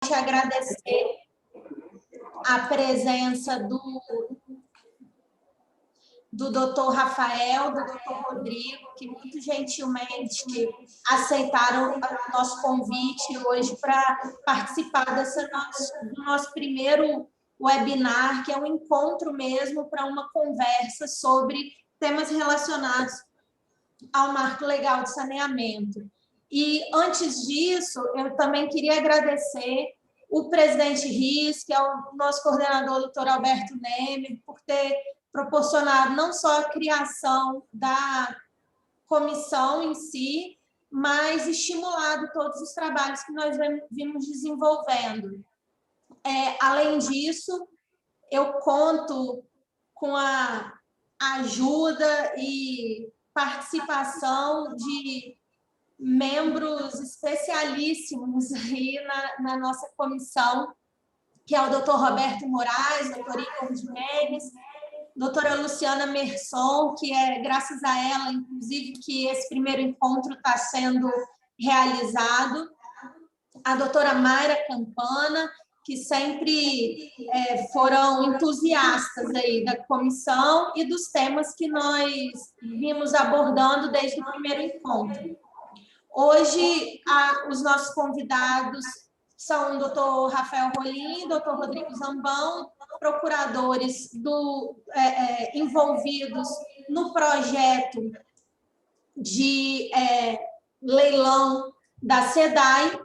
inicialmente agradecer a presença do doutor Rafael, do doutor Rodrigo, que muito gentilmente aceitaram o nosso convite hoje para participar do nosso primeiro webinar, que é um encontro mesmo para uma conversa sobre temas relacionados ao marco legal de saneamento. E, antes disso, eu também queria agradecer o presidente RIS, que é o nosso coordenador, doutor Alberto Nemer, por ter proporcionado não só a criação da comissão em si, mas estimulado todos os trabalhos que nós vimos desenvolvendo. Além disso, eu conto com a ajuda e participação de membros especialíssimos aí na nossa comissão, que é o doutor Roberto Moraes, doutor Igor Jimenez, doutora Luciana Merson, que é graças a ela, inclusive, que esse primeiro encontro está sendo realizado, a doutora Mayra Campana, que sempre foram entusiastas aí da comissão e dos temas que nós vimos abordando desde o primeiro encontro. Hoje, os nossos convidados são o doutor Rafael Rolim, doutor Rodrigo Zambão, procuradores envolvidos no projeto de leilão da SEDAI.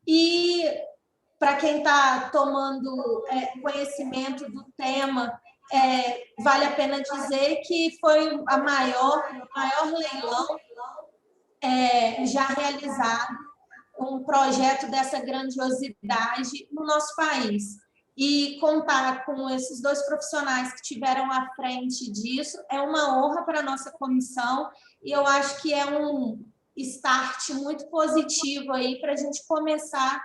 E, para quem está tomando conhecimento do tema, vale a pena dizer que foi o maior leilão já realizado, um projeto dessa grandiosidade no nosso país. E contar com esses dois profissionais que estiveram à frente disso é uma honra para a nossa comissão, e eu acho que é um start muito positivo aí para a gente começar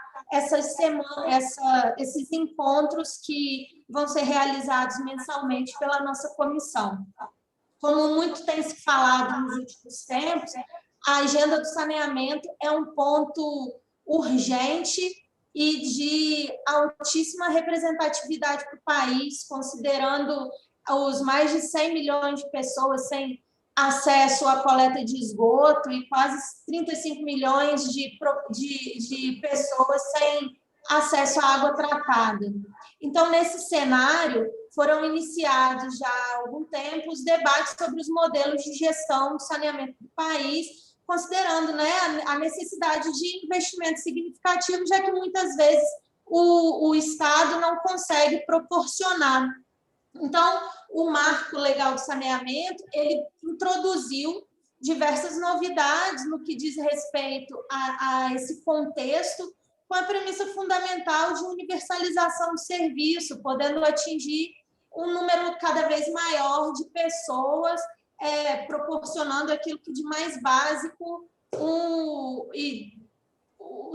esses encontros que vão ser realizados mensalmente pela nossa comissão. Como muito tem se falado nos últimos tempos, a agenda do saneamento é um ponto urgente e de altíssima representatividade para o país, considerando os mais de 100 milhões de pessoas sem acesso à coleta de esgoto e quase 35 milhões de pessoas sem acesso à água tratada. Então, nesse cenário, foram iniciados já há algum tempo os debates sobre os modelos de gestão do saneamento do país, considerando, né, a necessidade de investimento significativo, já que muitas vezes o Estado não consegue proporcionar. Então, o Marco Legal de Saneamento, ele introduziu diversas novidades no que diz respeito a esse contexto, com a premissa fundamental de universalização do serviço, podendo atingir um número cada vez maior de pessoas, proporcionando aquilo que de mais básico o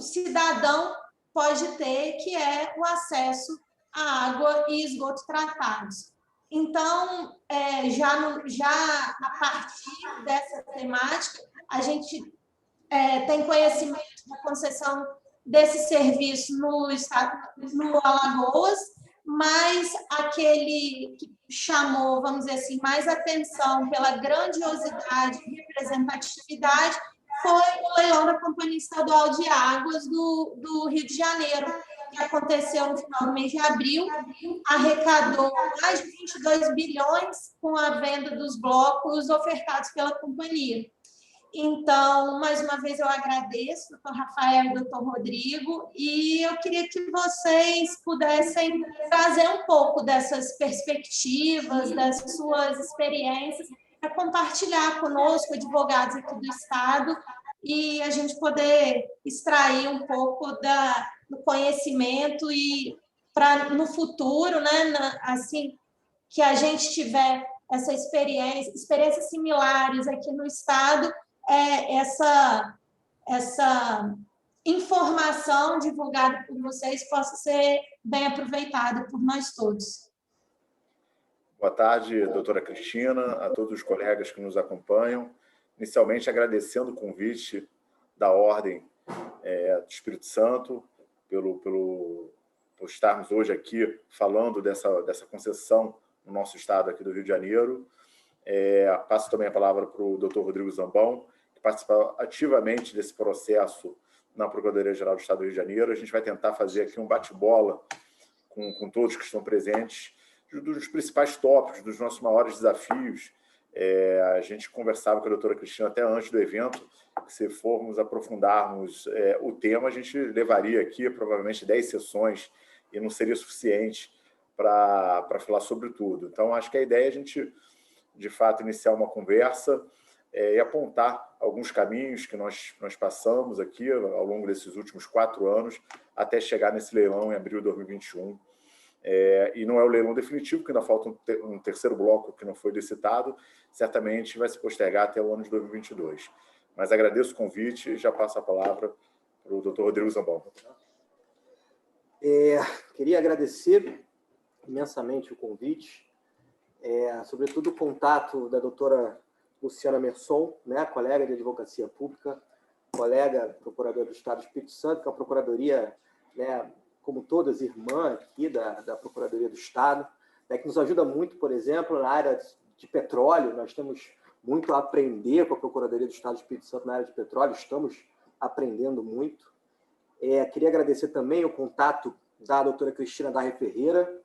cidadão pode ter, que é o acesso à água e esgoto tratados. Então, já a partir dessa temática, a gente tem conhecimento da concessão desse serviço no Alagoas, mas aquele que chamou, vamos dizer assim, mais atenção pela grandiosidade e representatividade foi o leilão da Companhia Estadual de Águas do Rio de Janeiro, que aconteceu no final do mês de abril, arrecadou mais de 22 bilhões com a venda dos blocos ofertados pela companhia. Então, mais uma vez, eu agradeço, doutor Rafael e doutor Rodrigo, e eu queria que vocês pudessem trazer um pouco dessas perspectivas, das suas experiências, para compartilhar conosco, advogados aqui do Estado, e a gente poder extrair um pouco do conhecimento e para, no futuro, né, assim que a gente tiver essa experiências similares aqui no Estado, essa informação divulgada por vocês possa ser bem aproveitada por nós todos. Boa tarde, doutora Cristina, a todos os colegas que nos acompanham. Inicialmente, agradecendo o convite da Ordem do Espírito Santo por estarmos hoje aqui falando dessa concessão no nosso estado aqui do Rio de Janeiro. Passo também a palavra para o Dr. Rodrigo Zambão, que participa ativamente desse processo na Procuradoria-Geral do Estado do Rio de Janeiro. A gente vai tentar fazer aqui um bate-bola com todos que estão presentes, dos principais tópicos, dos nossos maiores desafios. A gente conversava com a doutora Cristina até antes do evento, que se formos aprofundarmos o tema, a gente levaria aqui provavelmente 10 sessões e não seria suficiente para falar sobre tudo. Então, acho que a ideia é a gente, de fato, iniciar uma conversa e apontar alguns caminhos que nós passamos aqui ao longo desses últimos 4 anos até chegar nesse leilão em abril de 2021. E não é o leilão definitivo, porque ainda falta um terceiro bloco que não foi licitado, certamente vai se postergar até o ano de 2022. Mas agradeço o convite e já passo a palavra para o Dr. Rodrigo Zambão. Queria agradecer imensamente o convite, sobretudo o contato da doutora Luciana Merson, né, colega de advocacia pública, colega procuradora do Estado do Espírito Santo, que é a procuradoria, né, como todas, irmã aqui da Procuradoria do Estado, né, que nos ajuda muito, por exemplo, na área de petróleo. Nós temos muito a aprender com a Procuradoria do Estado do Espírito Santo na área de petróleo, estamos aprendendo muito. Queria agradecer também o contato da doutora Cristina Darre Ferreira,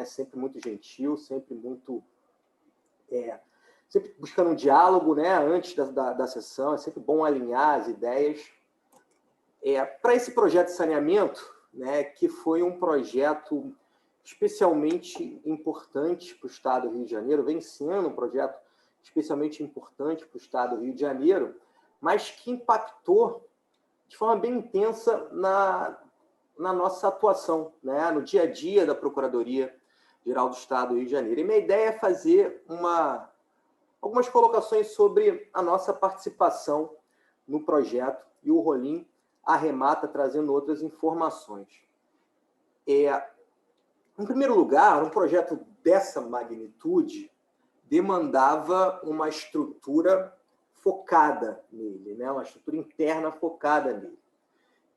sempre muito gentil, sempre muito... sempre buscando um diálogo, né, antes da sessão, é sempre bom alinhar as ideias. Para esse projeto de saneamento, né, que foi um projeto especialmente importante para o Estado do Rio de Janeiro, vem sendo um projeto especialmente importante para o Estado do Rio de Janeiro, mas que impactou de forma bem intensa na nossa atuação, né, no dia a dia da Procuradoria-Geral do Estado do Rio de Janeiro. E minha ideia é fazer algumas colocações sobre a nossa participação no projeto, e o Rolim arremata trazendo outras informações. Em primeiro lugar, um projeto dessa magnitude demandava uma estrutura focada nele, né? Uma estrutura interna focada nele.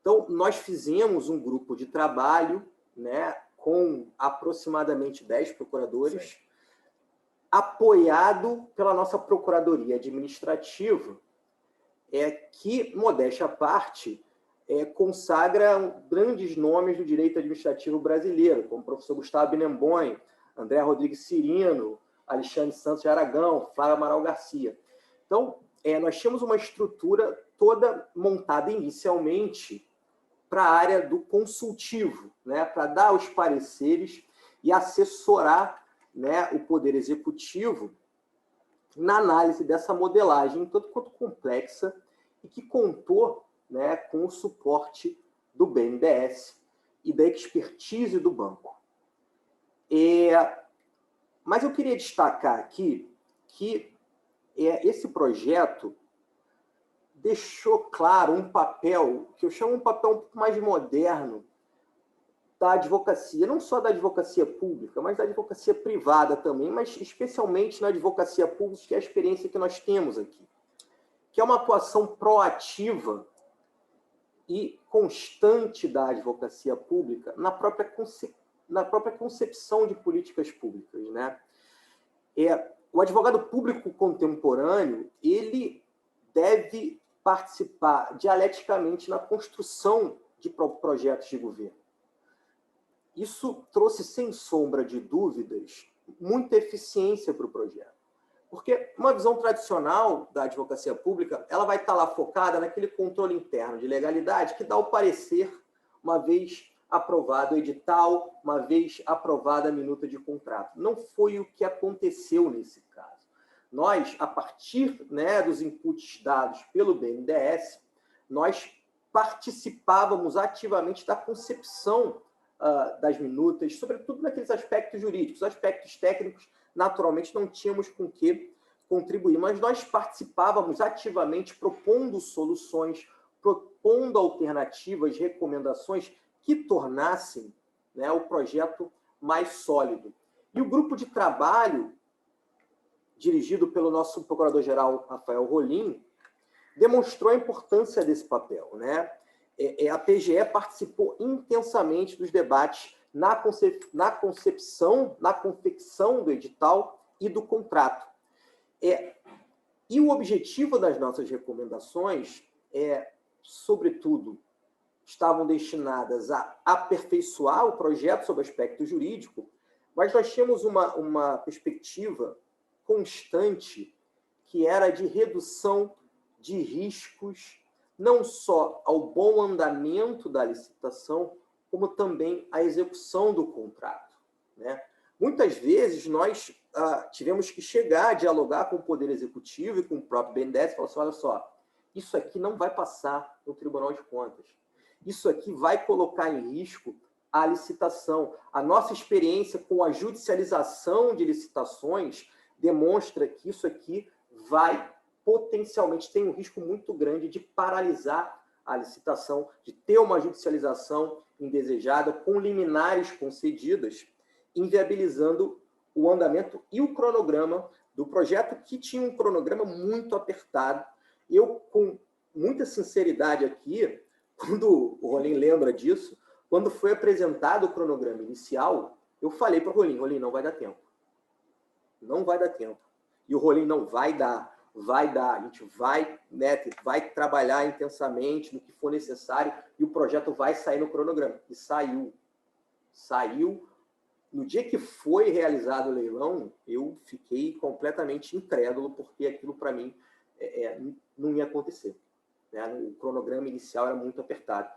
Então, nós fizemos um grupo de trabalho, né, com aproximadamente 10 procuradores, sim, apoiado pela nossa Procuradoria Administrativa, que, modéstia à parte, consagra grandes nomes do direito administrativo brasileiro, como o professor Gustavo Binemboim, André Rodrigues Cirino, Alexandre Santos de Aragão, Flávio Amaral Garcia. Então, nós tínhamos uma estrutura toda montada inicialmente para a área do consultivo, né, para dar os pareceres e assessorar, né, o Poder Executivo na análise dessa modelagem, tanto quanto complexa, e que contou, né, com o suporte do BNDES e da expertise do banco. Mas eu queria destacar aqui que esse projeto deixou claro um papel, que eu chamo um papel um pouco mais moderno, da advocacia, não só da advocacia pública, mas da advocacia privada também, mas especialmente na advocacia pública, que é a experiência que nós temos aqui, que é uma atuação proativa e constante da advocacia pública na própria concepção de políticas públicas, né? O advogado público contemporâneo, ele deve participar dialeticamente na construção de projetos de governo. Isso trouxe, sem sombra de dúvidas, muita eficiência para o projeto. Porque uma visão tradicional da advocacia pública, ela vai estar lá focada naquele controle interno de legalidade que dá o parecer uma vez aprovado o edital, uma vez aprovada a minuta de contrato. Não foi o que aconteceu nesse caso. Nós, a partir, né, dos inputs dados pelo BNDES, nós participávamos ativamente da concepção das minutas, sobretudo naqueles aspectos jurídicos. Os aspectos técnicos, naturalmente, não tínhamos com que contribuir, mas nós participávamos ativamente propondo soluções, propondo alternativas, recomendações que tornassem, né, o projeto mais sólido. E o grupo de trabalho, dirigido pelo nosso procurador-geral Rafael Rolim, demonstrou a importância desse papel, né? a PGE participou intensamente dos debates na concepção, na confecção do edital e do contrato. E o objetivo das nossas recomendações, sobretudo, estavam destinadas a aperfeiçoar o projeto sob aspecto jurídico, mas nós tínhamos uma perspectiva constante que era de redução de riscos, não só ao bom andamento da licitação, como também à execução do contrato, né? Muitas vezes nós tivemos que chegar a dialogar com o Poder Executivo e com o próprio BNDES e falar assim, olha só, isso aqui não vai passar no Tribunal de Contas. Isso aqui vai colocar em risco a licitação. A nossa experiência com a judicialização de licitações demonstra que isso aqui vai potencialmente, tem um risco muito grande de paralisar a licitação, de ter uma judicialização indesejada com liminares concedidas, inviabilizando o andamento e o cronograma do projeto, que tinha um cronograma muito apertado. Eu, com muita sinceridade aqui, quando o Rolim lembra disso, quando foi apresentado o cronograma inicial, eu falei para o Rolim, não vai dar tempo. Não vai dar tempo. E o Rolim, não vai dar, a gente vai, né, vai trabalhar intensamente no que for necessário e o projeto vai sair no cronograma. E saiu. Saiu. No dia que foi realizado o leilão, eu fiquei completamente incrédulo, porque aquilo, para mim, não ia acontecer. Né? O cronograma inicial era muito apertado.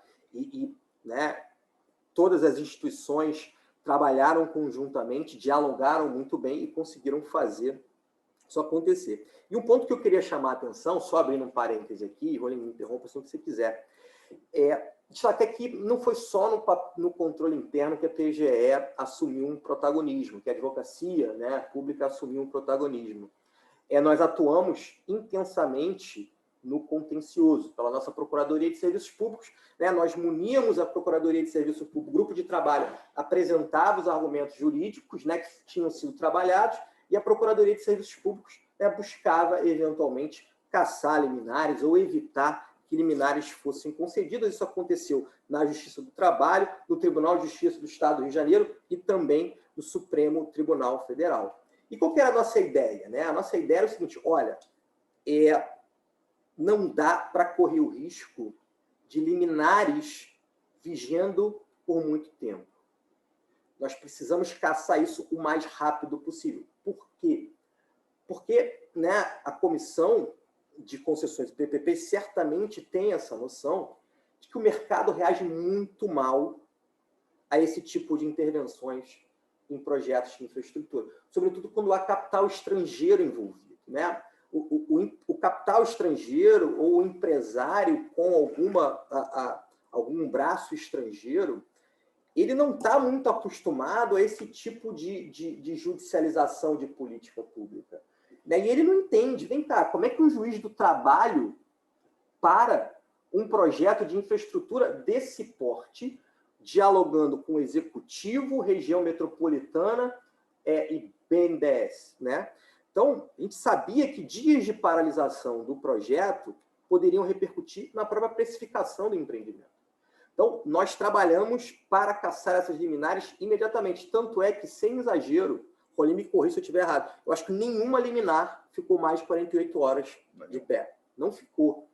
Né, todas as instituições trabalharam conjuntamente, dialogaram muito bem e conseguiram fazer isso acontecer. E um ponto que eu queria chamar a atenção, só abrindo um parêntese aqui, Rolim, me interrompa se você quiser, destacar que não foi só no controle interno que a PGE assumiu um protagonismo, que a advocacia, né, pública assumiu um protagonismo. Nós atuamos intensamente no contencioso, pela nossa Procuradoria de Serviços Públicos, né, nós muníamos a Procuradoria de Serviços Públicos, o grupo de trabalho apresentava os argumentos jurídicos, né, que tinham sido trabalhados, e a Procuradoria de Serviços Públicos, né, buscava, eventualmente, caçar liminares ou evitar que liminares fossem concedidas. Isso aconteceu na Justiça do Trabalho, no Tribunal de Justiça do Estado do Rio de Janeiro e também no Supremo Tribunal Federal. E qual que era a nossa ideia? Né? A nossa ideia era o seguinte, olha, não dá para correr o risco de liminares vigendo por muito tempo. Nós precisamos caçar isso o mais rápido possível. Por quê? Porque, né, a Comissão de Concessões do PPP certamente tem essa noção de que o mercado reage muito mal a esse tipo de intervenções em projetos de infraestrutura, sobretudo quando há capital estrangeiro envolvido, né? O capital estrangeiro ou o empresário com algum braço estrangeiro, ele não está muito acostumado a esse tipo de judicialização de política pública. E ele não entende, vem cá, como é que um juiz do trabalho para um projeto de infraestrutura desse porte, dialogando com o Executivo, região metropolitana e BNDES, né? Então, a gente sabia que dias de paralisação do projeto poderiam repercutir na própria precificação do empreendimento. Então, nós trabalhamos para caçar essas liminares imediatamente. Tanto é que, sem exagero, Rolim me corrija se eu estiver errado, eu acho que nenhuma liminar ficou mais de 48 horas de pé. Não ficou.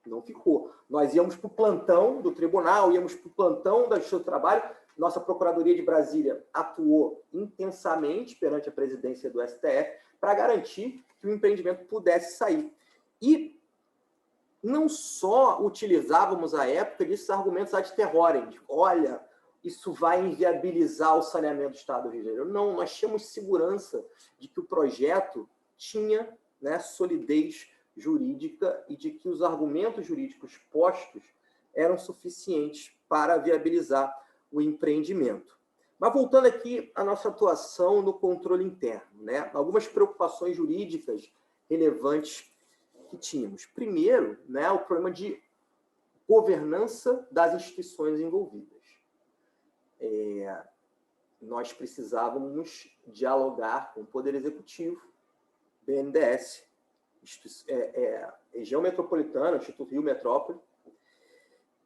Não ficou. Nós íamos para o plantão do tribunal, íamos para o plantão da Justiça do Trabalho. Nossa Procuradoria de Brasília atuou intensamente perante a presidência do STF para garantir que o empreendimento pudesse sair. E não só utilizávamos à época desses argumentos ad terrorem, de, olha, isso vai inviabilizar o saneamento do Estado do Rio de Janeiro. Não, nós tínhamos segurança de que o projeto tinha, né, solidez jurídica e de que os argumentos jurídicos postos eram suficientes para viabilizar o empreendimento. Mas voltando aqui à nossa atuação no controle interno, né? Algumas preocupações jurídicas relevantes que tínhamos. Primeiro, né, o problema de governança das instituições envolvidas. Nós precisávamos dialogar com o Poder Executivo, BNDES, região metropolitana, Instituto Rio Metrópole,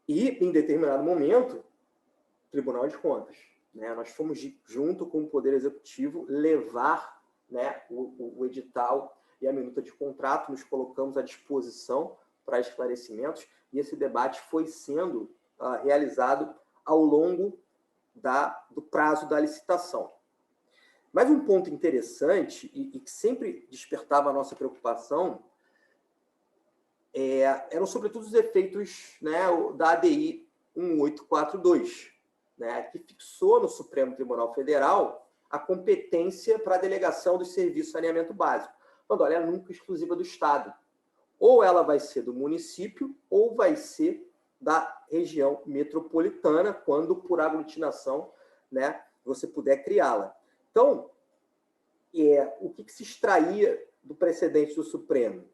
E, em determinado momento, Tribunal de Contas. Né? Nós fomos, junto com o Poder Executivo, levar, né, o edital e a minuta de contrato, nos colocamos à disposição para esclarecimentos, e esse debate foi sendo realizado ao longo do prazo da licitação. Mas um ponto interessante, e que sempre despertava a nossa preocupação, eram sobretudo os efeitos, né, da ADI 1842, né, que fixou no Supremo Tribunal Federal a competência para a delegação dos serviços de saneamento básico. Quando, olha, é nunca exclusiva do Estado. Ou ela vai ser do município, ou vai ser da região metropolitana, quando, por aglutinação, né, você puder criá-la. Então, o que se extraía do precedente do Supremo?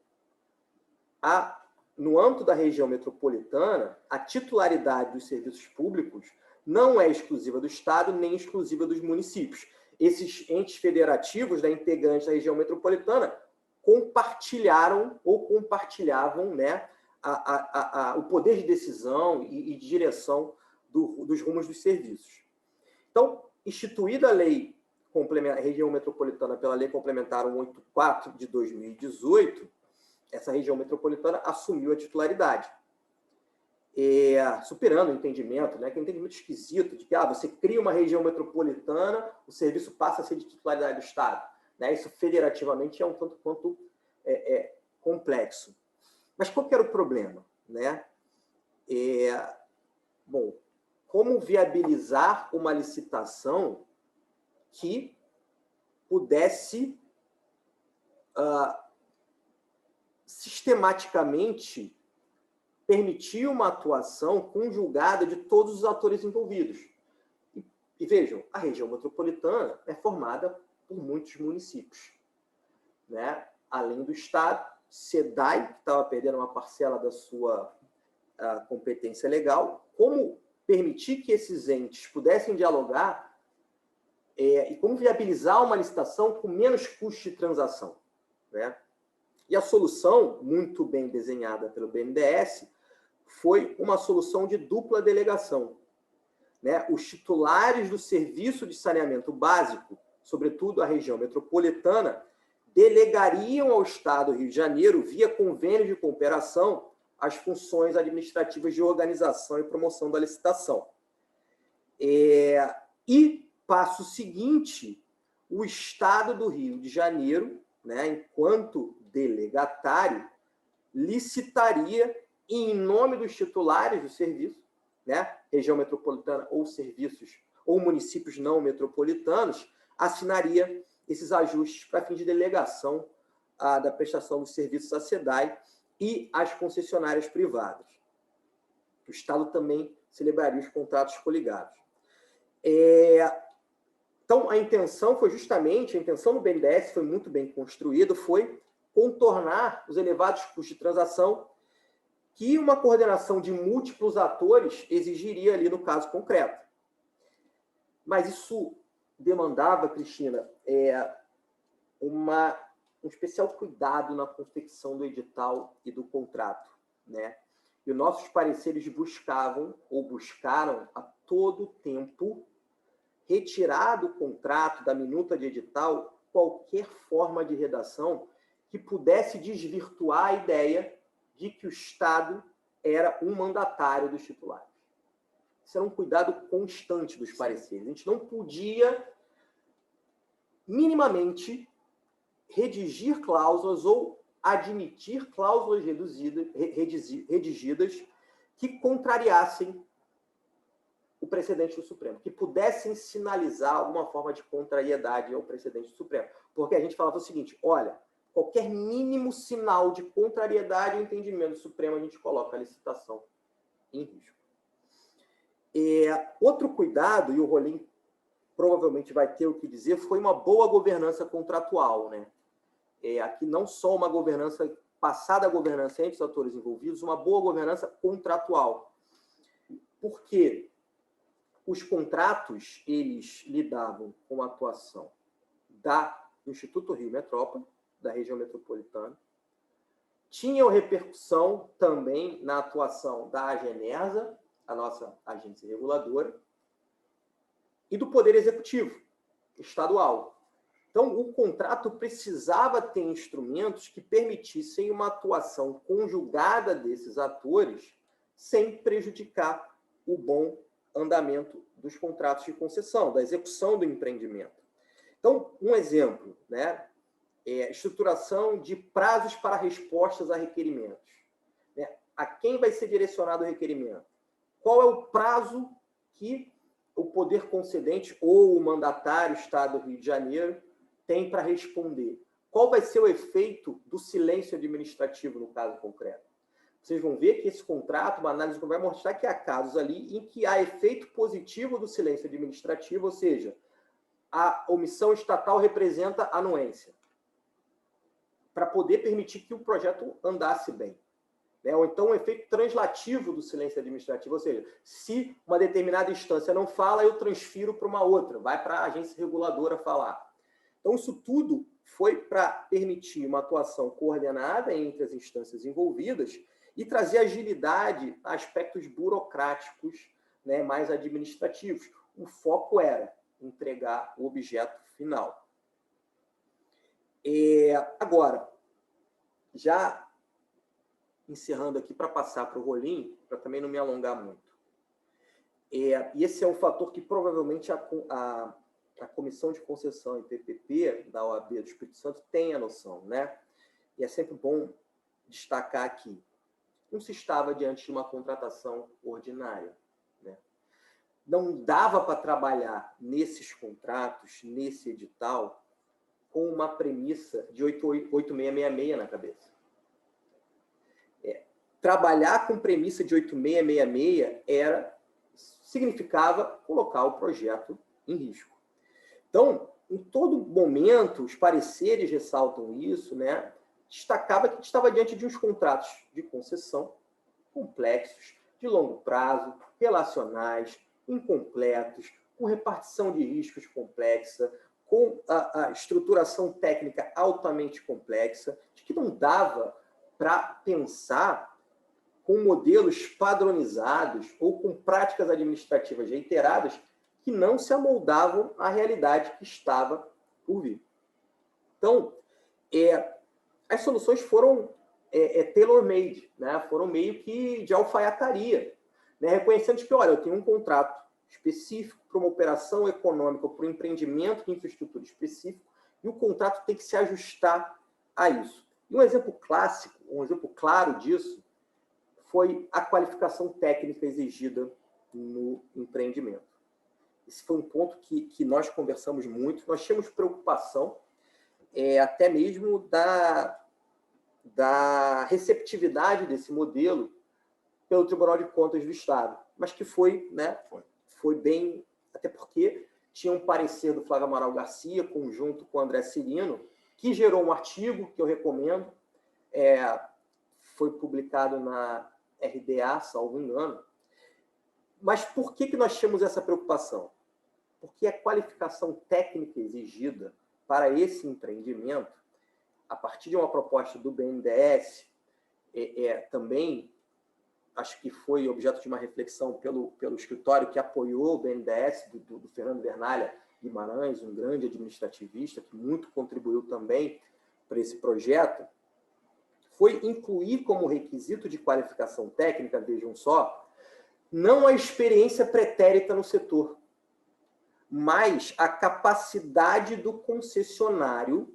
No âmbito da região metropolitana, a titularidade dos serviços públicos não é exclusiva do Estado, nem exclusiva dos municípios. Esses entes federativos, integrantes da região metropolitana, compartilharam ou compartilhavam, né, o poder de decisão e de direção dos rumos dos serviços. Então, instituída a lei região metropolitana pela Lei Complementar 184 de 2018, essa região metropolitana assumiu a titularidade, superando o entendimento, né, que é um entendimento esquisito, de que você cria uma região metropolitana, o serviço passa a ser de titularidade do Estado. Né? Isso federativamente é um tanto quanto complexo. Mas qual que era o problema? Né? Bom, como viabilizar uma licitação que pudesse sistematicamente permitir uma atuação conjugada de todos os atores envolvidos. E vejam, a região metropolitana é formada por muitos municípios. Né? Além do Estado, SEDAI, que estava perdendo uma parcela da sua competência legal, como permitir que esses entes pudessem dialogar e como viabilizar uma licitação com menos custo de transação. Né? E a solução, muito bem desenhada pelo BNDES, foi uma solução de dupla delegação. Né? Os titulares do serviço de saneamento básico, sobretudo a região metropolitana, delegariam ao Estado do Rio de Janeiro, via convênio de cooperação, as funções administrativas de organização e promoção da licitação. E, passo seguinte, o Estado do Rio de Janeiro, né, enquanto delegatário, licitaria em nome dos titulares do serviço, né, região metropolitana ou serviços ou municípios não metropolitanos, assinaria esses ajustes para fim de delegação da prestação dos serviços à SEDAI e às concessionárias privadas. O Estado também celebraria os contratos coligados. Então, a intenção do BNDES foi muito bem construída, foi contornar os elevados custos de transação que uma coordenação de múltiplos atores exigiria ali no caso concreto. Mas isso demandava, Cristina, um especial cuidado na confecção do edital e do contrato. Né? E os nossos pareceres buscaram a todo tempo retirar do contrato, da minuta de edital, qualquer forma de redação que pudesse desvirtuar a ideia de que o Estado era um mandatário dos titulares. Isso era um cuidado constante dos pareceres. A gente não podia, minimamente, redigir cláusulas ou admitir cláusulas redigidas que contrariassem o precedente do Supremo, que pudessem sinalizar alguma forma de contrariedade ao precedente do Supremo. Porque a gente falava o seguinte, olha, qualquer mínimo sinal de contrariedade ao entendimento do Supremo, a gente coloca a licitação em risco. Outro cuidado, e o Rolim provavelmente vai ter o que dizer, foi uma boa governança contratual. Né? Aqui não só uma governança, passada a governança entre os atores envolvidos, uma boa governança contratual. Por quê? Os contratos, eles lidavam com a atuação do Instituto Rio Metrópole, da região metropolitana, tinham repercussão também na atuação da Agenersa, a nossa agência reguladora, e do Poder Executivo estadual. Então, o contrato precisava ter instrumentos que permitissem uma atuação conjugada desses atores sem prejudicar o bom andamento dos contratos de concessão, da execução do empreendimento. Então, um exemplo, né, é estruturação de prazos para respostas a requerimentos. Né? A quem vai ser direcionado o requerimento? Qual é o prazo que o poder concedente ou o mandatário Estado do Rio de Janeiro tem para responder? Qual vai ser o efeito do silêncio administrativo no caso concreto? Vocês vão ver que esse contrato, uma análise vai mostrar que há casos ali em que há efeito positivo do silêncio administrativo, ou seja, a omissão estatal representa anuência, para poder permitir que o projeto andasse bem. Né? Ou então um efeito translativo do silêncio administrativo, ou seja, se uma determinada instância não fala, eu transfiro para uma outra, vai para a agência reguladora falar. Então, isso tudo foi para permitir uma atuação coordenada entre as instâncias envolvidas e trazer agilidade a aspectos burocráticos, né, mais administrativos. O foco era entregar o objeto final. Agora, já encerrando aqui para passar para o rolinho, para também não me alongar muito. E esse é um fator que provavelmente a Comissão de Concessão e PPP da OAB do Espírito Santo tem a noção, né? E é sempre bom destacar aqui. Não se estava diante de uma contratação ordinária, né? Não dava para trabalhar nesses contratos, nesse edital, com uma premissa de 8666 na cabeça. Trabalhar com premissa de 8666 significava colocar o projeto em risco. Então, em todo momento, os pareceres ressaltam isso, né? Destacava que estava diante de uns contratos de concessão complexos, de longo prazo, relacionais, incompletos, com repartição de riscos complexa, com a estruturação técnica altamente complexa, de que não dava para pensar com modelos padronizados ou com práticas administrativas reiteradas que não se amoldavam à realidade que estava por vir. Então, as soluções foram tailor-made, né? Foram meio que de alfaiataria, né? Reconhecendo que, olha, eu tenho um contrato específico para uma operação econômica, para um empreendimento de infraestrutura específico, e o contrato tem que se ajustar a isso. E um exemplo clássico, um exemplo claro disso, foi a qualificação técnica exigida no empreendimento. Esse foi um ponto que nós conversamos muito, nós tínhamos preocupação até mesmo da receptividade desse modelo pelo Tribunal de Contas do Estado, mas que foi, né, foi bem, até porque tinha um parecer do Flávio Amaral Garcia, conjunto com o André Cirino, que gerou um artigo que eu recomendo, foi publicado na RDA, salvo engano. Mas por que nós tínhamos essa preocupação? Porque a qualificação técnica exigida para esse empreendimento, a partir de uma proposta do BNDES, também acho que foi objeto de uma reflexão pelo escritório que apoiou o BNDES, do Fernando Vernalha Guimarães, um grande administrativista que muito contribuiu também para esse projeto, foi incluir como requisito de qualificação técnica, vejam só, não a experiência pretérita no setor, mas a capacidade do concessionário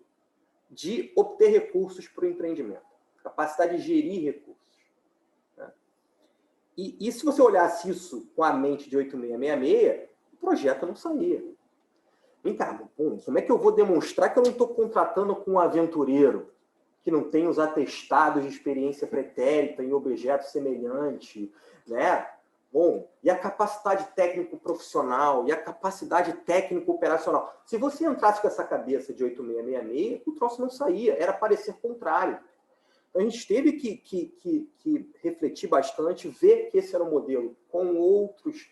de obter recursos para o empreendimento, capacidade de gerir recursos. Né? E se você olhasse isso com a mente de 8666, o projeto não saía. Vem cá, como é que eu vou demonstrar que eu não estou contratando com um aventureiro que não tem os atestados de experiência pretérita em objeto semelhante, né? Bom, e a capacidade técnico-profissional, e a capacidade técnico-operacional. Se você entrasse com essa cabeça de 8666, o troço não saía, era parecer contrário. Então, a gente teve que refletir bastante, ver que esse era um modelo com outros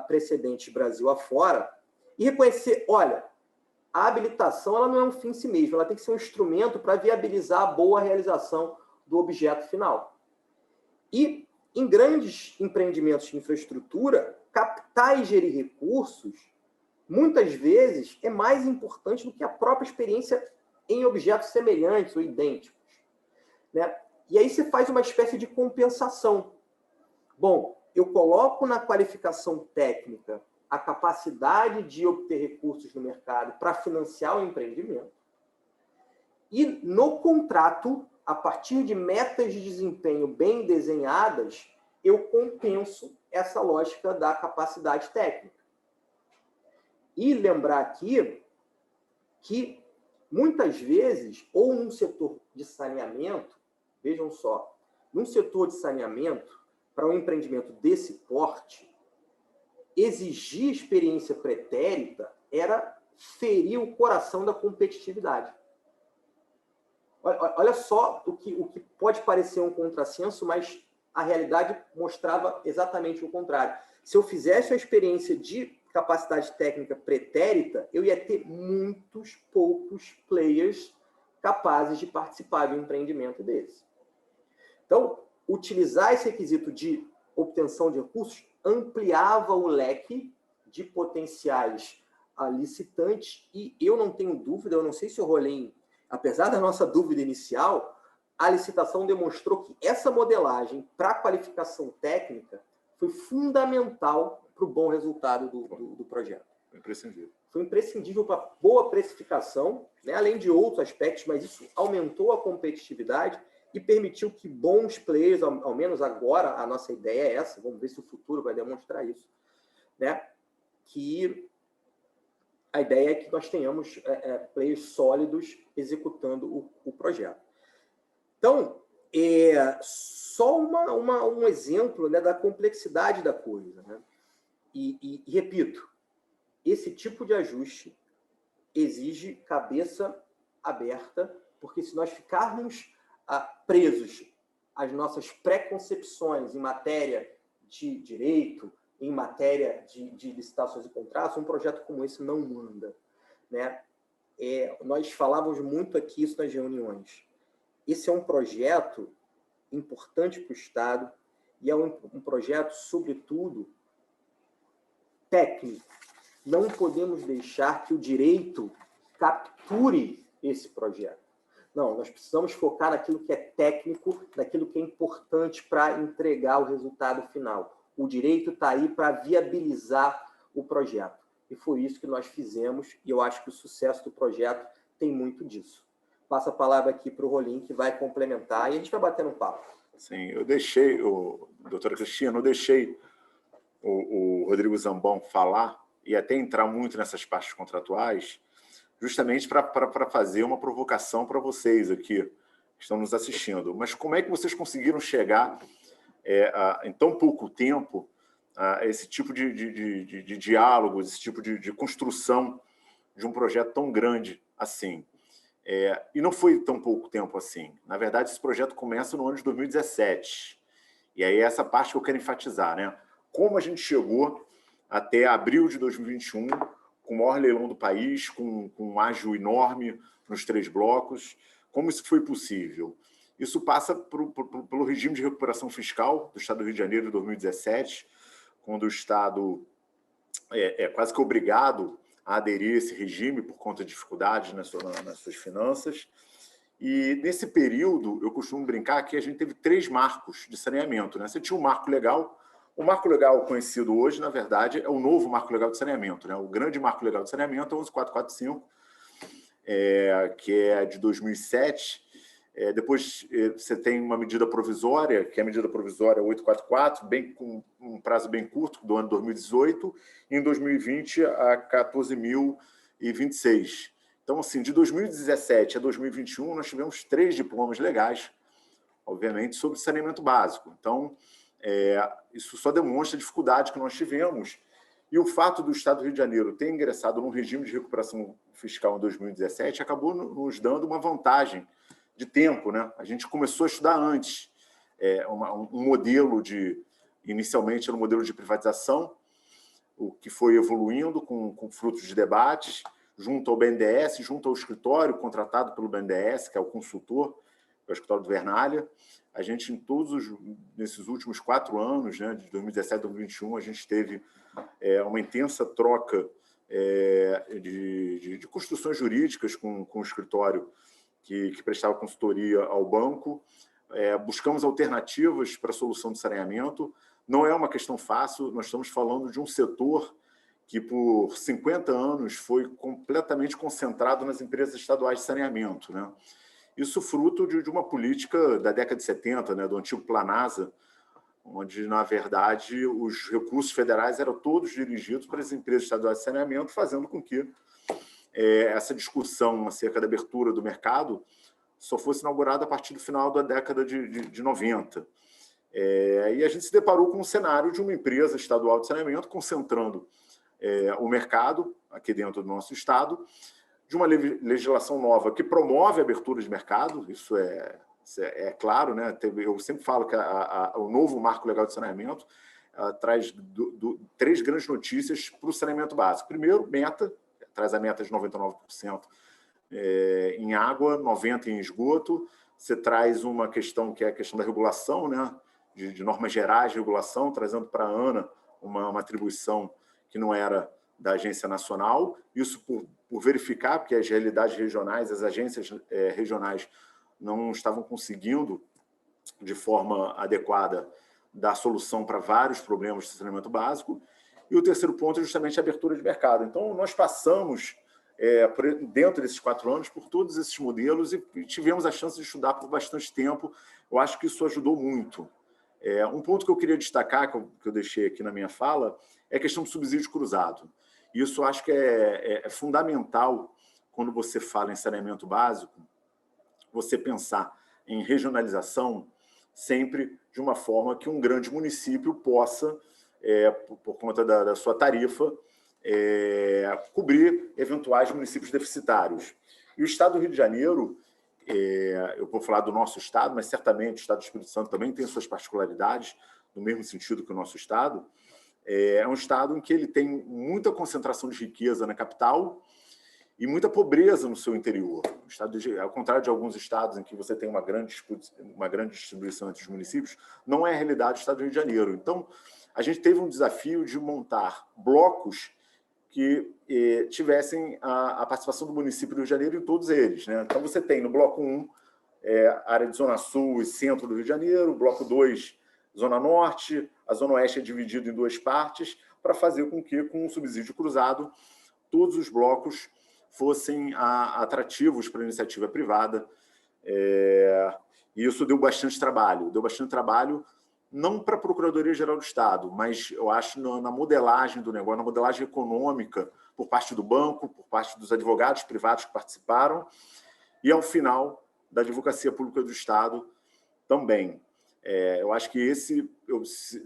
precedentes Brasil afora, e reconhecer, olha, a habilitação ela não é um fim em si mesmo, ela tem que ser um instrumento para viabilizar a boa realização do objeto final. E em grandes empreendimentos de infraestrutura, captar e gerir recursos, muitas vezes, é mais importante do que a própria experiência em objetos semelhantes ou idênticos, né? E aí você faz uma espécie de compensação. Bom, eu coloco na qualificação técnica a capacidade de obter recursos no mercado para financiar o empreendimento. E no contrato, a partir de metas de desempenho bem desenhadas, eu compenso essa lógica da capacidade técnica. E lembrar aqui que, muitas vezes, ou num setor de saneamento, vejam só, num setor de saneamento, para um empreendimento desse porte, exigir experiência pretérita era ferir o coração da competitividade. Olha só o que pode parecer um contrassenso, mas a realidade mostrava exatamente o contrário. Se eu fizesse a experiência de capacidade técnica pretérita, eu ia ter muitos poucos players capazes de participar de um empreendimento desse. Então, utilizar esse requisito de obtenção de recursos ampliava o leque de potenciais licitantes e eu não tenho dúvida, eu não sei se o Rolim, apesar da nossa dúvida inicial, a licitação demonstrou que essa modelagem para a qualificação técnica foi fundamental para o bom resultado do projeto. Imprescindível. Foi imprescindível para boa precificação, né? Além de outros aspectos, mas isso aumentou a competitividade e permitiu que bons players, ao menos agora, a nossa ideia é essa, vamos ver se o futuro vai demonstrar isso, né? Que a ideia é que nós tenhamos players sólidos executando o projeto. Então, só um exemplo, né, da complexidade da coisa, né? E repito, esse tipo de ajuste exige cabeça aberta, porque se nós ficarmos presos às nossas preconcepções em matéria de direito, em matéria de licitações e contratos, um projeto como esse não anda, né? Nós falávamos muito aqui isso nas reuniões. Esse é um projeto importante para o Estado e é um projeto, sobretudo, técnico. Não podemos deixar que o direito capture esse projeto. Não, nós precisamos focar naquilo que é técnico, naquilo que é importante para entregar o resultado final. O direito está aí para viabilizar o projeto. E foi isso que nós fizemos, e eu acho que o sucesso do projeto tem muito disso. Passo a palavra aqui para o Rolim, que vai complementar, e a gente vai bater um papo. Sim, eu deixei, doutora Cristina, eu deixei o Rodrigo Zambon falar e até entrar muito nessas partes contratuais, justamente para fazer uma provocação para vocês aqui, que estão nos assistindo. Mas como é que vocês conseguiram chegar, em tão pouco tempo, a esse tipo de diálogos, esse tipo de construção de um projeto tão grande assim? E não foi tão pouco tempo assim. Na verdade, esse projeto começa no ano de 2017. E aí essa parte que eu quero enfatizar, né? Como a gente chegou até abril de 2021, com o maior leilão do país, com um ágio enorme nos 3 blocos. Como isso foi possível? Isso passa pelo regime de recuperação fiscal do Estado do Rio de Janeiro de 2017, quando o Estado é quase que obrigado a aderir a esse regime por conta de dificuldades nas suas finanças. E nesse período, eu costumo brincar que a gente teve 3 marcos de saneamento, né? Você tinha um marco legal. O marco legal conhecido hoje, na verdade, é o novo marco legal de saneamento, né? O grande marco legal de saneamento é o 11445, que é de 2007. Depois você tem uma medida provisória, que é a medida provisória 844, com um prazo bem curto, do ano 2018, e em 2020 a 14.026. Então, assim, de 2017 a 2021, nós tivemos 3 diplomas legais, obviamente, sobre saneamento básico. Então, isso só demonstra a dificuldade que nós tivemos. E o fato do Estado do Rio de Janeiro ter ingressado num regime de recuperação fiscal em 2017 acabou nos dando uma vantagem de tempo, né? A gente começou a estudar antes. Um modelo inicialmente era um modelo de privatização, o que foi evoluindo com frutos de debates, junto ao BNDES, junto ao escritório contratado pelo BNDES, que é o consultor que é o escritório do Vernalha. A gente, nesses últimos 4 anos, né, de 2017 a 2021, a gente teve uma intensa troca de construções jurídicas com o escritório que prestava consultoria ao banco. Buscamos alternativas para a solução do saneamento. Não é uma questão fácil, nós estamos falando de um setor que, por 50 anos, foi completamente concentrado nas empresas estaduais de saneamento, né? Isso fruto de uma política da década de 70, né, do antigo Planasa, onde, na verdade, os recursos federais eram todos dirigidos para as empresas estaduais de saneamento, fazendo com que essa discussão acerca da abertura do mercado só fosse inaugurada a partir do final da década de 90. E a gente se deparou com um cenário de uma empresa estadual de saneamento concentrando o mercado aqui dentro do nosso estado, de uma legislação nova que promove a abertura de mercado, isso é claro, né? Eu sempre falo que o novo marco legal de saneamento traz 3 grandes notícias para o saneamento básico. Primeiro, traz a meta de 99% em água, 90% em esgoto. Você traz uma questão que é a questão da regulação, né? De normas gerais de regulação, trazendo para a ANA uma atribuição que não era da agência nacional, isso por verificar, porque as realidades regionais, as agências regionais não estavam conseguindo, de forma adequada, dar solução para vários problemas de saneamento básico. E o terceiro ponto é justamente a abertura de mercado. Então, nós passamos, dentro desses 4 anos, por todos esses modelos e tivemos a chance de estudar por bastante tempo. Eu acho que isso ajudou muito. Um ponto que eu queria destacar, que eu deixei aqui na minha fala, é a questão do subsídio cruzado. Isso eu acho que é fundamental quando você fala em saneamento básico, você pensar em regionalização sempre de uma forma que um grande município possa, por conta da sua tarifa, cobrir eventuais municípios deficitários. E o Estado do Rio de Janeiro, eu vou falar do nosso Estado, mas certamente o Estado do Espírito Santo também tem suas particularidades, no mesmo sentido que o nosso Estado. É um Estado em que ele tem muita concentração de riqueza na capital e muita pobreza no seu interior. O estado ao contrário de alguns estados em que você tem uma grande distribuição entre os municípios, não é a realidade do Estado do Rio de Janeiro. Então, a gente teve um desafio de montar blocos que tivessem a participação do município do Rio de Janeiro em todos eles, né? Então, você tem no bloco 1, área de Zona Sul e Centro do Rio de Janeiro, bloco 2, Zona Norte, a Zona Oeste é dividida em 2 partes, para fazer com que, com um subsídio cruzado, todos os blocos fossem atrativos para a iniciativa privada. E isso deu bastante trabalho. Deu bastante trabalho, não para a Procuradoria-Geral do Estado, mas eu acho na modelagem do negócio, na modelagem econômica, por parte do banco, por parte dos advogados privados que participaram, e, ao final, da Advocacia Pública do Estado também. Eu acho que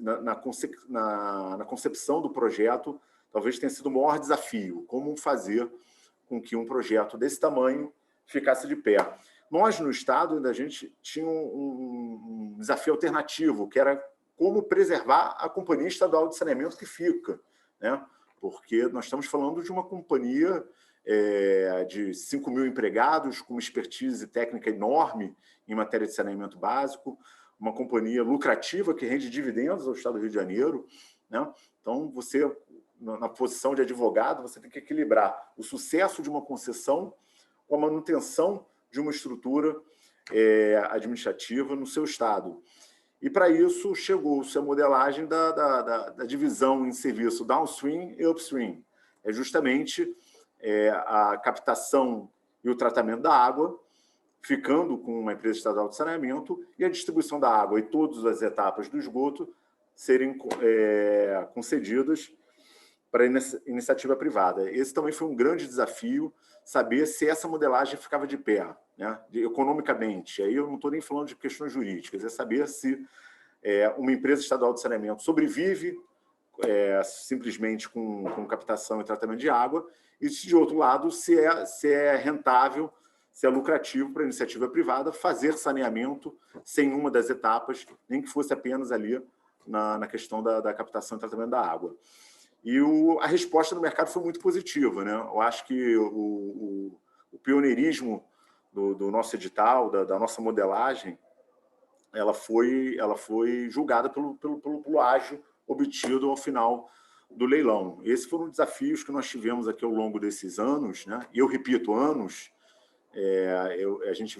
na concepção do projeto, talvez tenha sido o maior desafio, como fazer com que um projeto desse tamanho ficasse de pé. Nós, no Estado, a gente tinha um desafio alternativo, que era como preservar a Companhia Estadual de Saneamento que fica, né? Porque nós estamos falando de uma companhia de 5 mil empregados, com uma expertise técnica enorme em matéria de saneamento básico, uma companhia lucrativa que rende dividendos ao Estado do Rio de Janeiro, né? Então, você, na posição de advogado, você tem que equilibrar o sucesso de uma concessão com a manutenção de uma estrutura administrativa no seu Estado. E, para isso, chegou-se a modelagem da divisão em serviço downstream e upstream. É justamente a captação e o tratamento da água, ficando com uma empresa estadual de saneamento, e a distribuição da água e todas as etapas do esgoto serem concedidas para a iniciativa privada. Esse também foi um grande desafio, saber se essa modelagem ficava de pé, né, economicamente. Aí eu não estou nem falando de questões jurídicas, é saber se uma empresa estadual de saneamento sobrevive simplesmente com captação e tratamento de água, e, de outro lado, se é rentável, se é lucrativo para a iniciativa privada fazer saneamento sem uma das etapas, nem que fosse apenas ali na questão da captação e tratamento da água. E a resposta do mercado foi muito positiva, né? Eu acho que o pioneirismo do nosso edital, da nossa modelagem, ela foi julgada pelo ágio obtido ao final do leilão. Esses foram desafios que nós tivemos aqui ao longo desses anos, né? E eu repito, anos. A gente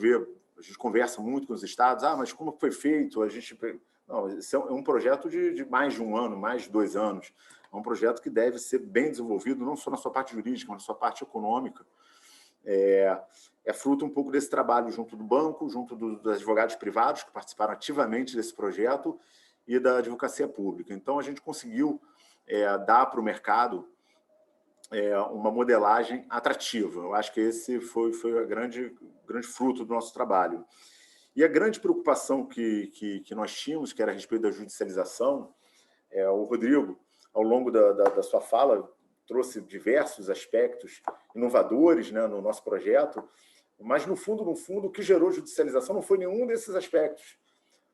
conversa muito com os estados, mas como foi feito? Não, esse é um projeto de mais de um ano, mais de 2 anos. É um projeto que deve ser bem desenvolvido, não só na sua parte jurídica, mas na sua parte econômica. É fruto um pouco desse trabalho junto do banco, junto dos advogados privados que participaram ativamente desse projeto e da advocacia pública. Então, a gente conseguiu dar para o mercado uma modelagem atrativa. Eu acho que esse foi o grande fruto do nosso trabalho. E a grande preocupação que nós tínhamos, que era a respeito da judicialização, o Rodrigo, ao longo da sua fala, trouxe diversos aspectos inovadores, né, no nosso projeto, mas, no fundo, o que gerou judicialização não foi nenhum desses aspectos.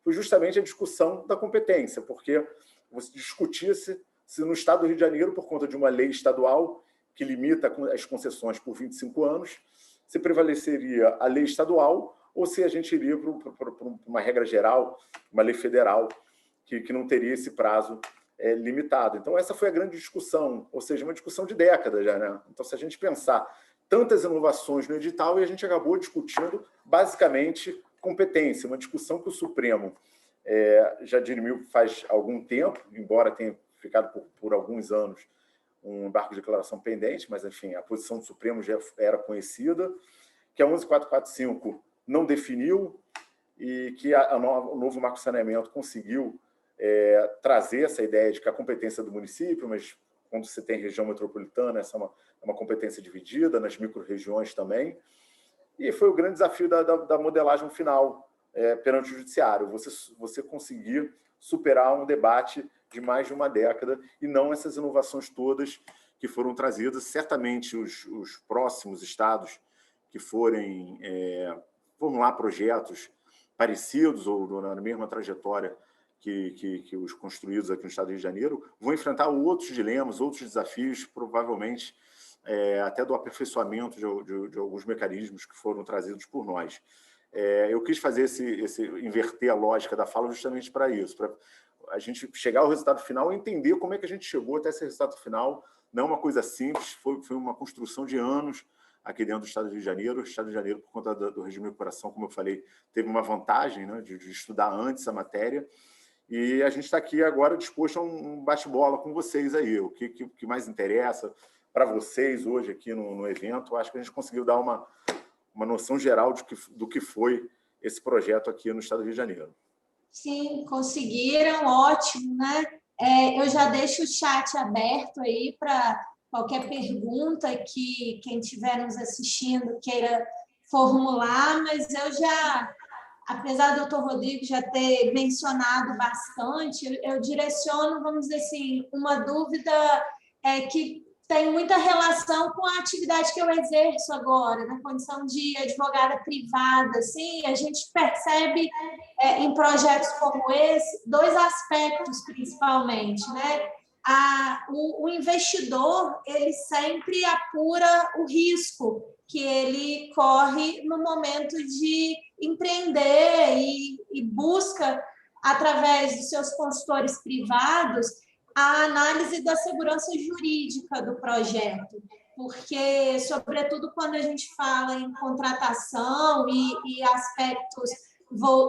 Foi justamente a discussão da competência, porque você discutia se no Estado do Rio de Janeiro, por conta de uma lei estadual que limita as concessões por 25 anos, se prevaleceria a lei estadual ou se a gente iria para uma regra geral, uma lei federal, que não teria esse prazo limitado. Então, essa foi a grande discussão, ou seja, uma discussão de décadas já, né? Então, se a gente pensar tantas inovações no edital, e a gente acabou discutindo, basicamente, competência, uma discussão que o Supremo já dirimiu faz algum tempo, embora tenha ficado por alguns anos um embargo de declaração pendente, mas, enfim, a posição do Supremo já era conhecida, que a 11445 não definiu e que o novo Marco de Saneamento conseguiu trazer essa ideia de que a competência do município, mas quando você tem região metropolitana, essa é uma competência dividida, nas micro-regiões também, e foi o grande desafio da modelagem final perante o judiciário, você conseguir superar um debate de mais de uma década e não essas inovações todas que foram trazidas. Certamente os próximos estados que forem formular projetos parecidos ou na mesma trajetória que os construídos aqui no estado do Rio de Janeiro vão enfrentar outros dilemas, outros desafios, provavelmente até do aperfeiçoamento de alguns mecanismos que foram trazidos por nós. Eu quis fazer inverter a lógica da fala justamente para isso, para a gente chegar ao resultado final e entender como é que a gente chegou até esse resultado final. Não é uma coisa simples, foi uma construção de anos aqui dentro do Estado do Rio de Janeiro. O Estado do Rio de Janeiro, por conta do regime de recuperação, como eu falei, teve uma vantagem, né, de estudar antes a matéria, e a gente está aqui agora disposto a um bate-bola com vocês aí. O que mais interessa para vocês hoje aqui no evento? Acho que a gente conseguiu dar uma noção geral do que foi esse projeto aqui no Estado do Rio de Janeiro. Sim, conseguiram, ótimo, né? Eu já deixo o chat aberto aí para qualquer pergunta que quem estiver nos assistindo queira formular, mas eu já, apesar do Dr. Rodrigo já ter mencionado bastante, eu direciono, vamos dizer assim, uma dúvida que tem muita relação com a atividade que eu exerço agora, na condição de advogada privada. Assim, a gente percebe em projetos como esse 2 aspectos, principalmente, né? O investidor, ele sempre apura o risco que ele corre no momento de empreender e busca, através dos seus consultores privados, a análise da segurança jurídica do projeto, porque, sobretudo, quando a gente fala em contratação e aspectos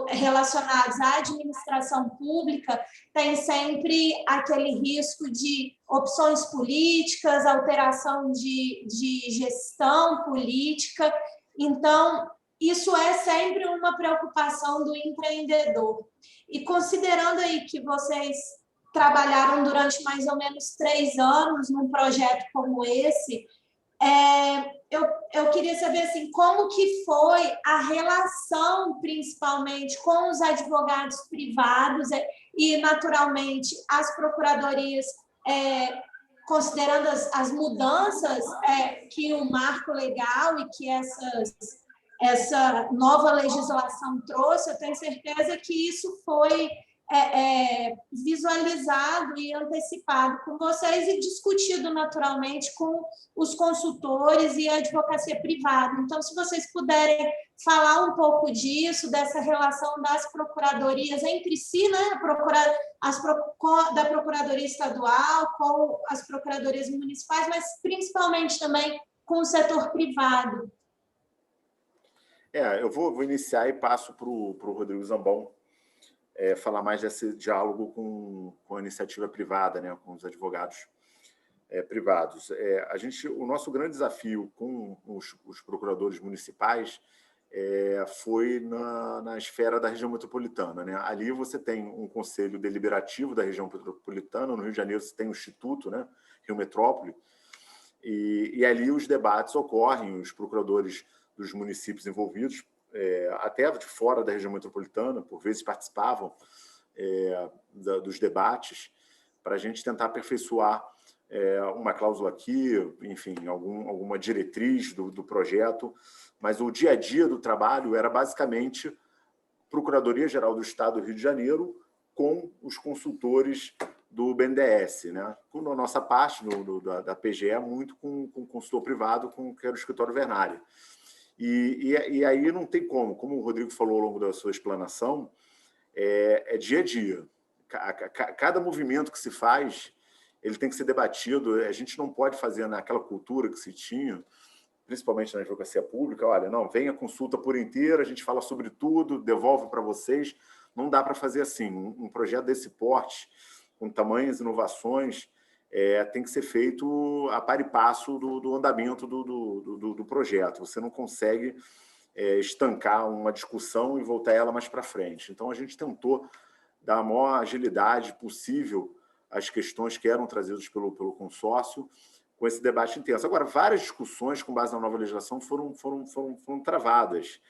relacionados à administração pública, tem sempre aquele risco de opções políticas, alteração de gestão política. Então, isso é sempre uma preocupação do empreendedor. E considerando aí que vocês trabalharam durante mais ou menos 3 anos num projeto como esse, eu queria saber assim, como que foi a relação, principalmente, com os advogados privados e, naturalmente, as procuradorias, considerando as mudanças que o marco legal e que essa nova legislação trouxe. Eu tenho certeza que isso foi visualizado e antecipado com vocês e discutido naturalmente com os consultores e a advocacia privada. Então, se vocês puderem falar um pouco disso, dessa relação das procuradorias entre si, né? Da Procuradoria Estadual com as procuradorias municipais, mas principalmente também com o setor privado. Eu vou iniciar e passo para o Rodrigo Zambon falar mais desse diálogo com a iniciativa privada, né, com os advogados privados. O nosso grande desafio com os procuradores municipais foi na esfera da região metropolitana, né? Ali você tem um conselho deliberativo da região metropolitana, no Rio de Janeiro você tem o Instituto, né, Rio Metrópole, e ali os debates ocorrem, os procuradores dos municípios envolvidos, até de fora da região metropolitana, por vezes participavam dos debates, para a gente tentar aperfeiçoar uma cláusula aqui, enfim, alguma diretriz do projeto, mas o dia a dia do trabalho era basicamente Procuradoria-Geral do Estado do Rio de Janeiro com os consultores do BNDES, né? Com a nossa parte da PGE, muito com o consultor privado, que era o escritório Vernari. E aí não tem como o Rodrigo falou ao longo da sua explanação, dia a dia. Cada movimento que se faz, ele tem que ser debatido. A gente não pode fazer naquela cultura que se tinha, principalmente na advocacia pública, olha, não, vem a consulta por inteira, a gente fala sobre tudo, devolve para vocês. Não dá para fazer assim. Um projeto desse porte, com tamanhas inovações, tem que ser feito a par e passo do andamento do projeto. Você não consegue estancar uma discussão e voltar ela mais para frente. Então, a gente tentou dar a maior agilidade possível às questões que eram trazidas pelo consórcio, com esse debate intenso. Agora, várias discussões com base na nova legislação foram travadas,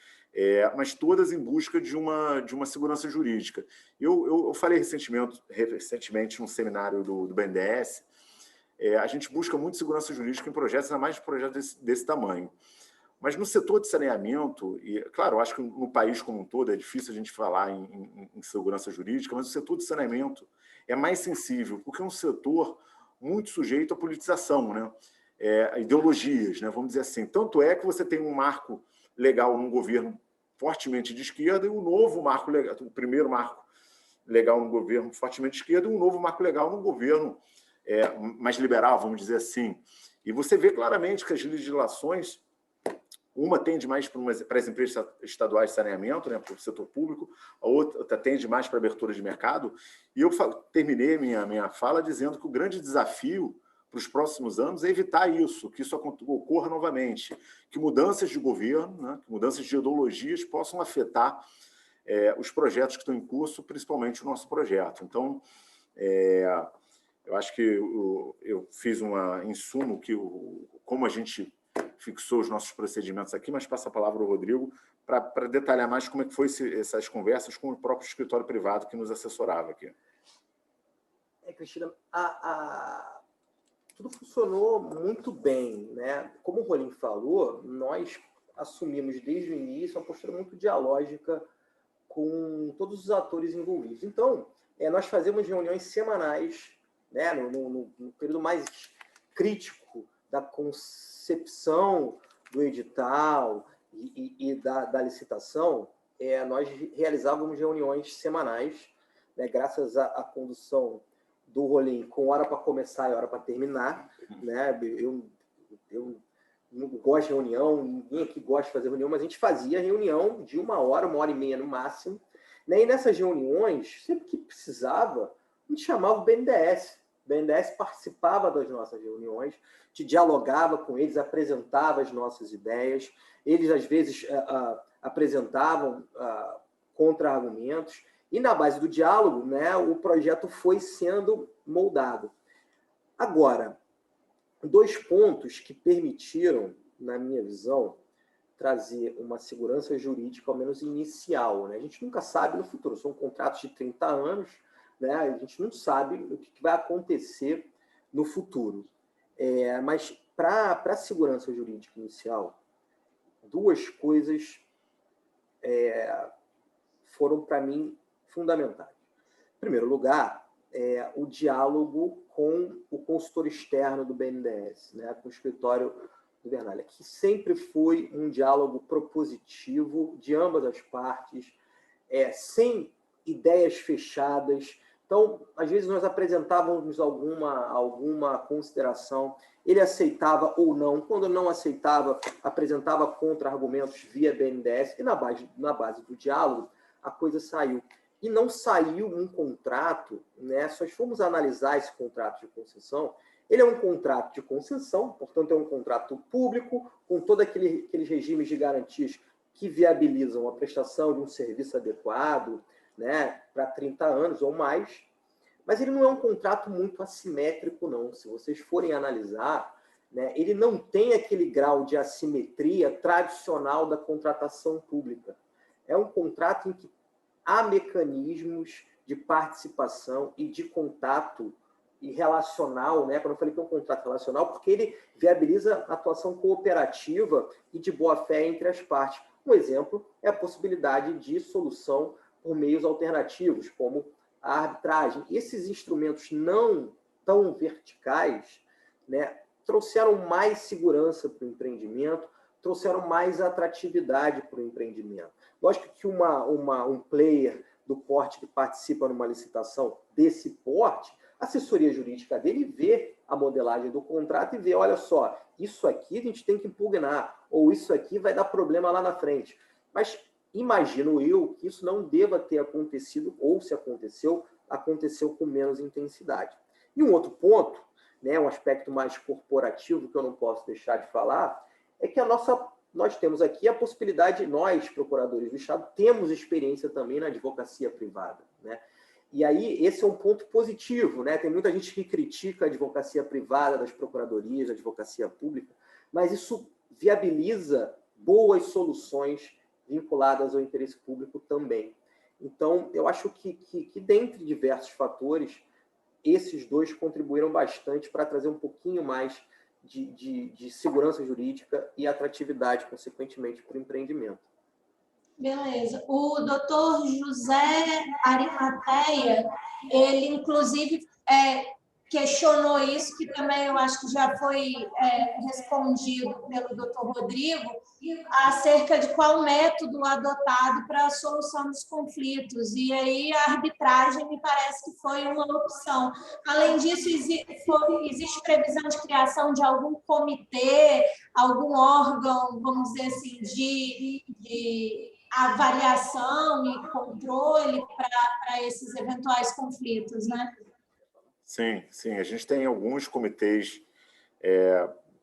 mas todas em busca de uma segurança jurídica. Eu falei recentemente num seminário do BNDES, a gente busca muito segurança jurídica em projetos, ainda mais projetos desse tamanho. Mas no setor de saneamento, e claro, eu acho que no país como um todo é difícil a gente falar em segurança jurídica, mas o setor de saneamento é mais sensível, porque é um setor muito sujeito à politização, né? A ideologias, né? Vamos dizer assim. Tanto é que você tem um marco legal num governo fortemente de esquerda e um novo marco legal, o primeiro marco legal num governo fortemente de esquerda e um novo marco legal num governo mais liberal, vamos dizer assim. E você vê claramente que as legislações, uma tende mais para as empresas estaduais de saneamento, né, para o setor público, a outra tende mais para a abertura de mercado. E eu terminei minha fala dizendo que o grande desafio para os próximos anos é evitar isso, que isso ocorra novamente, que mudanças de governo, né, que mudanças de ideologias possam afetar os projetos que estão em curso, principalmente o nosso projeto. Então, eu acho que eu fiz em sumo, como a gente fixou os nossos procedimentos aqui, mas passo a palavra ao Rodrigo para detalhar mais como é que foi essas conversas com o próprio escritório privado que nos assessorava aqui. Cristina, tudo funcionou muito bem, né? Como o Rolim falou, nós assumimos desde o início uma postura muito dialógica com todos os atores envolvidos. Então, nós fazemos reuniões semanais, né, no período mais crítico da concepção do edital e da licitação, nós realizávamos reuniões semanais, né, graças à condução do Rolim, com hora para começar e hora para terminar. Né? Eu não gosto de reunião, ninguém aqui gosta de fazer reunião, mas a gente fazia reunião de 1 hora e meia no máximo. Né? E nessas reuniões, sempre que precisava, a gente chamava o BNDES. O BNDES participava das nossas reuniões, a gente dialogava com eles, apresentava as nossas ideias. Eles, às vezes, apresentavam contra-argumentos. E, na base do diálogo, né, o projeto foi sendo moldado. Agora, 2 pontos que permitiram, na minha visão, trazer uma segurança jurídica, ao menos inicial. Né? A gente nunca sabe no futuro, são contratos de 30 anos, né? A gente não sabe o que vai acontecer no futuro. Mas, para a segurança jurídica inicial, 2 coisas foram, para mim, fundamentais. Em primeiro lugar, o diálogo com o consultor externo do BNDES, né, com o escritório do Vernalha, que sempre foi um diálogo propositivo de ambas as partes, sem ideias fechadas. Então, às vezes nós apresentávamos alguma consideração, ele aceitava ou não. Quando não aceitava, apresentava contra-argumentos via BNDES, e na base do diálogo, a coisa saiu. E não saiu um contrato, né? Se nós formos analisar esse contrato de concessão, ele é um contrato de concessão, portanto, é um contrato público, com todos aqueles regimes de garantias que viabilizam a prestação de um serviço adequado, né, para 30 anos ou mais, mas ele não é um contrato muito assimétrico, não. Se vocês forem analisar, né, ele não tem aquele grau de assimetria tradicional da contratação pública. É um contrato em que há mecanismos de participação e de contato e relacional, né? Quando eu falei que é um contrato relacional, porque ele viabiliza a atuação cooperativa e de boa-fé entre as partes. Um exemplo é a possibilidade de solução por meios alternativos, como a arbitragem. Esses instrumentos não tão verticais, né, trouxeram mais segurança para o empreendimento, trouxeram mais atratividade para o empreendimento. Lógico que um player do porte que participa numa licitação desse porte, a assessoria jurídica dele vê a modelagem do contrato e vê, olha só, isso aqui a gente tem que impugnar, ou isso aqui vai dar problema lá na frente. Mas imagino eu que isso não deva ter acontecido, ou se aconteceu, aconteceu com menos intensidade. E um outro ponto, né, um aspecto mais corporativo que eu não posso deixar de falar, é que nós temos aqui a possibilidade, nós, procuradores do Estado, temos experiência também na advocacia privada, né? E aí, esse é um ponto positivo, né? Tem muita gente que critica a advocacia privada das procuradorias, a advocacia pública, mas isso viabiliza boas soluções vinculadas ao interesse público também. Então, eu acho que dentre diversos fatores, esses dois contribuíram bastante para trazer um pouquinho mais de segurança jurídica e atratividade, consequentemente, para o empreendimento. Beleza. O doutor José Arimateia, ele, inclusive, questionou isso, que também eu acho que já foi respondido pelo doutor Rodrigo, acerca de qual método adotado para a solução dos conflitos. E aí a arbitragem me parece que foi uma opção. Além disso, existe previsão de criação de algum comitê, algum órgão, vamos dizer assim, de avaliação e controle para esses eventuais conflitos, né? Sim, sim. A gente tem alguns comitês,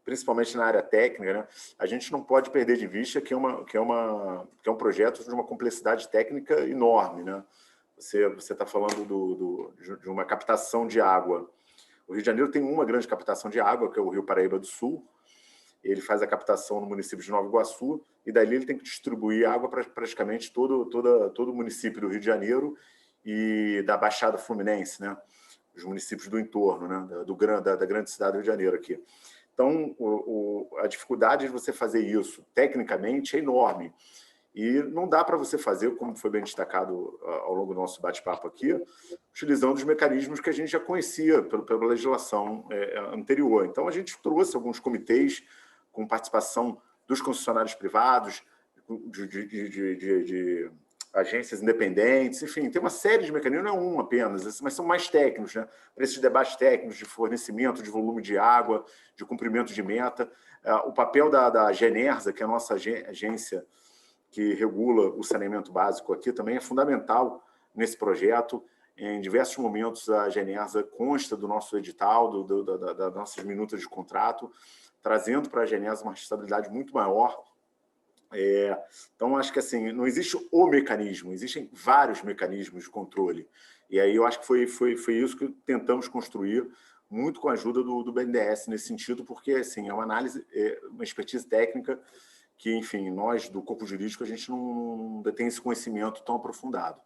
principalmente na área técnica, né? A gente não pode perder de vista que é um projeto de uma complexidade técnica enorme, né? Você está falando de uma captação de água. O Rio de Janeiro tem uma grande captação de água, que é o Rio Paraíba do Sul. Ele faz a captação no município de Nova Iguaçu, e dali ele tem que distribuir água para praticamente todo o município do Rio de Janeiro e da Baixada Fluminense, né? Os municípios do entorno, né? Da grande cidade do Rio de Janeiro aqui. Então, a dificuldade de você fazer isso, tecnicamente, é enorme. E não dá para você fazer, como foi bem destacado ao longo do nosso bate-papo aqui, utilizando os mecanismos que a gente já conhecia pela legislação anterior. Então, a gente trouxe alguns comitês com participação dos concessionários privados, de agências independentes, enfim, tem uma série de mecanismos, não é um apenas, mas são mais técnicos, né? Para esses debates técnicos de fornecimento, de volume de água, de cumprimento de meta. O papel da Genersa, que é a nossa agência que regula o saneamento básico aqui, também é fundamental nesse projeto. Em diversos momentos, a Genersa consta do nosso edital, das nossas minutas de contrato, trazendo para a Genersa uma estabilidade muito maior. Então, acho que assim, não existe o mecanismo, existem vários mecanismos de controle. E aí eu acho que foi isso que tentamos construir, muito com a ajuda do BNDES nesse sentido, porque assim, é uma análise, uma expertise técnica que, enfim, nós, do corpo jurídico, a gente não detém esse conhecimento tão aprofundado.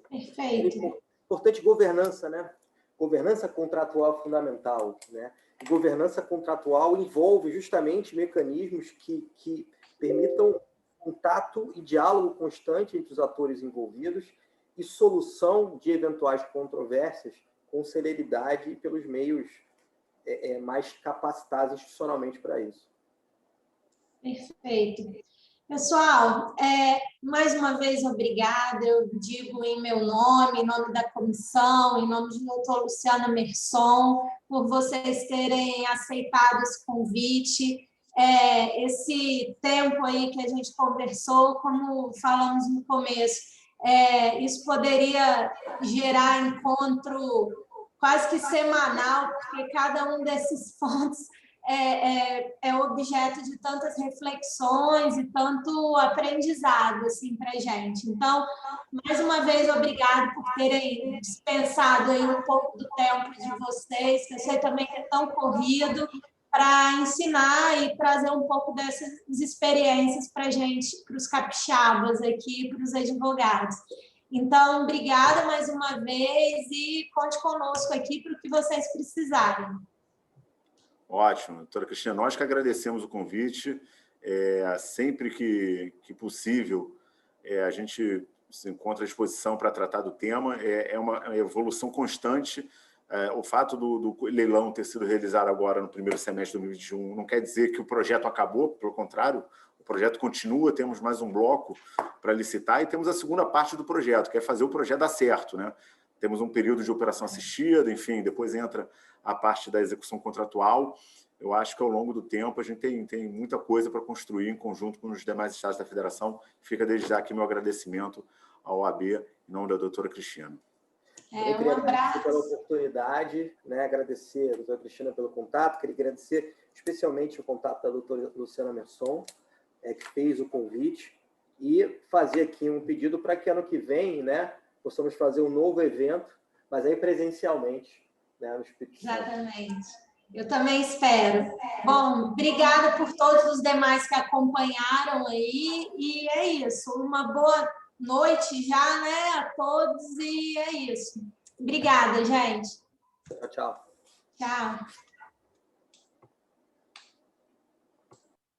Perfeito. Importante governança, né? Governança contratual fundamental, né? Governança contratual envolve justamente mecanismos que permitam contato e diálogo constante entre os atores envolvidos e solução de eventuais controvérsias com celeridade e pelos meios mais capacitados institucionalmente para isso. Perfeito. Pessoal, mais uma vez, obrigada. Eu digo em meu nome, em nome da comissão, em nome de doutora Luciana Merson, por vocês terem aceitado esse convite. Esse tempo aí que a gente conversou, como falamos no começo, isso poderia gerar encontro quase que semanal, porque cada um desses pontos é objeto de tantas reflexões e tanto aprendizado assim, para a gente. Então, mais uma vez, obrigado por terem dispensado aí um pouco do tempo de vocês, que eu sei também que é tão corrido, para ensinar e trazer um pouco dessas experiências para a gente, para os capixabas aqui, para os advogados. Então, obrigada mais uma vez e conte conosco aqui para o que vocês precisarem. Ótimo, doutora Cristina, nós que agradecemos o convite. Sempre que possível, a gente se encontra à disposição para tratar do tema. É uma evolução constante. O fato do leilão ter sido realizado agora no primeiro semestre de 2021 não quer dizer que o projeto acabou, pelo contrário, o projeto continua, temos mais um bloco para licitar e temos a segunda parte do projeto, que é fazer o projeto dar certo, né? Temos um período de operação assistida, enfim, depois entra a parte da execução contratual. Eu acho que ao longo do tempo a gente tem muita coisa para construir em conjunto com os demais estados da federação. Fica desde já aqui meu agradecimento ao OAB, em nome da doutora Cristina. Eu queria agradecer pela oportunidade, né? Agradecer a doutora Cristina pelo contato, queria agradecer especialmente o contato da doutora Luciana Merson, que fez o convite, e fazer aqui um pedido para que ano que vem, né, possamos fazer um novo evento, mas aí presencialmente, né, no Espírito Santo. Exatamente. Eu também espero. Bom, obrigada por todos os demais que acompanharam aí, e é isso. Uma boa noite já, né, a todos, e é isso. Obrigada, gente. Tchau, tchau. Tchau.